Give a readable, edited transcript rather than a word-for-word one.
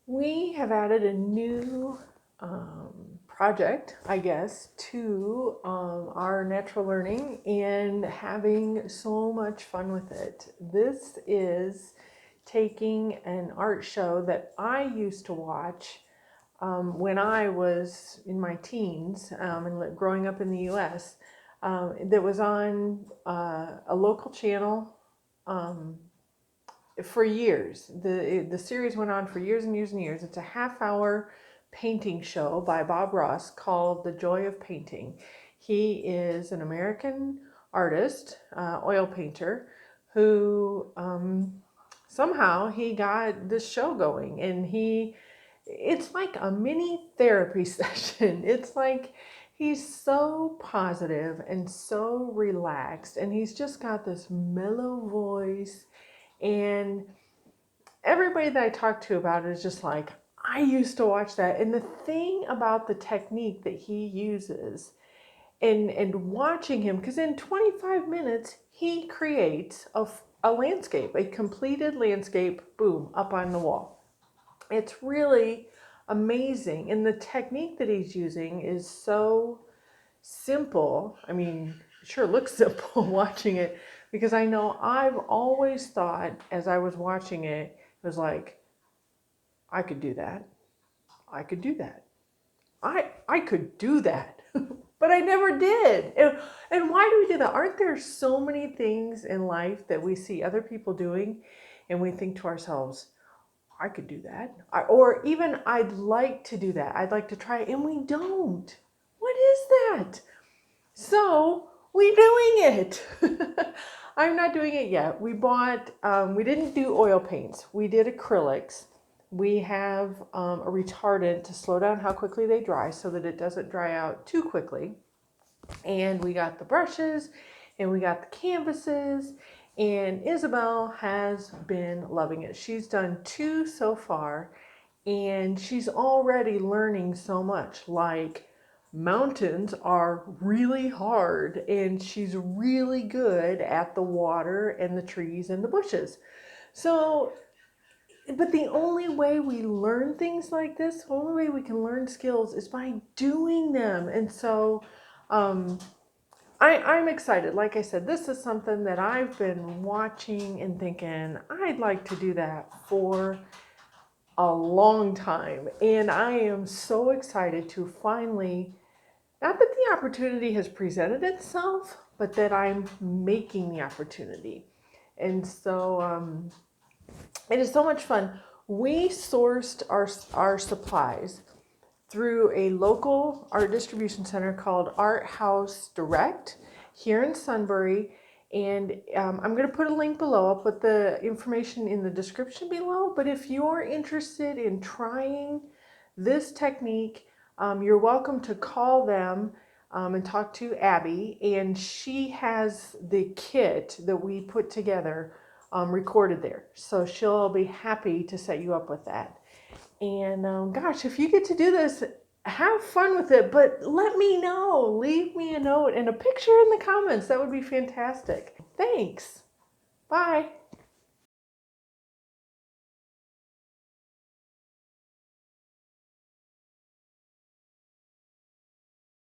We have added a new project, I guess, to our natural learning and having so much fun with it. This is taking an art show that I used to watch when I was in my teens and growing up in the US, that was on a local channel for years. The series went on for years and years and years. It's a half-hour painting show by Bob Ross called The Joy of Painting. He is an American artist, oil painter, who somehow he got this show going, and it's like a mini therapy session. It's like he's so positive and so relaxed, and he's just got this mellow voice. And everybody that I talk to about it is just like, I used to watch that. And the thing about the technique that he uses and watching him, because in 25 minutes, he creates a landscape, a completed landscape, boom, up on the wall. It's really amazing. And the technique that he's using is so simple. I mean, it sure looks simple watching it, because I know I've always thought as I was watching it, it was like, I could do that. I could do that. I could do that. But I never did. And why do we do that? Aren't there so many things in life that we see other people doing and we think to ourselves, I could do that. Or even I'd like to do that. I'd like to try it, and we don't. What is that? So we're doing it. I'm not doing it yet. We didn't do oil paints. We did acrylics. We have a retardant to slow down how quickly they dry so that it doesn't dry out too quickly. And we got the brushes and we got the canvases, and Isabelle has been loving it. She's done 2 so far, and she's already learning so much. Like, mountains are really hard, and she's really good at the water and the trees and the bushes. So, but the only way we learn things like this, the only way we can learn skills is by doing them. And so I'm excited. Like I said, this is something that I've been watching and thinking, I'd like to do that for a long time. And I am so excited to finally, not that the opportunity has presented itself, but that I'm making the opportunity. And so it is so much fun. We sourced our supplies through a local art distribution center called ArtHouse Direct here in Sunbury. And I'm going to put a link below. I'll put the information in the description below. But if you're interested in trying this technique, you're welcome to call them and talk to Abby. And she has the kit that we put together recorded there. So she'll be happy to set you up with that. And gosh, if you get to do this, have fun with it, but let me know. Leave me a note and a picture in the comments. That would be fantastic. Thanks. Bye.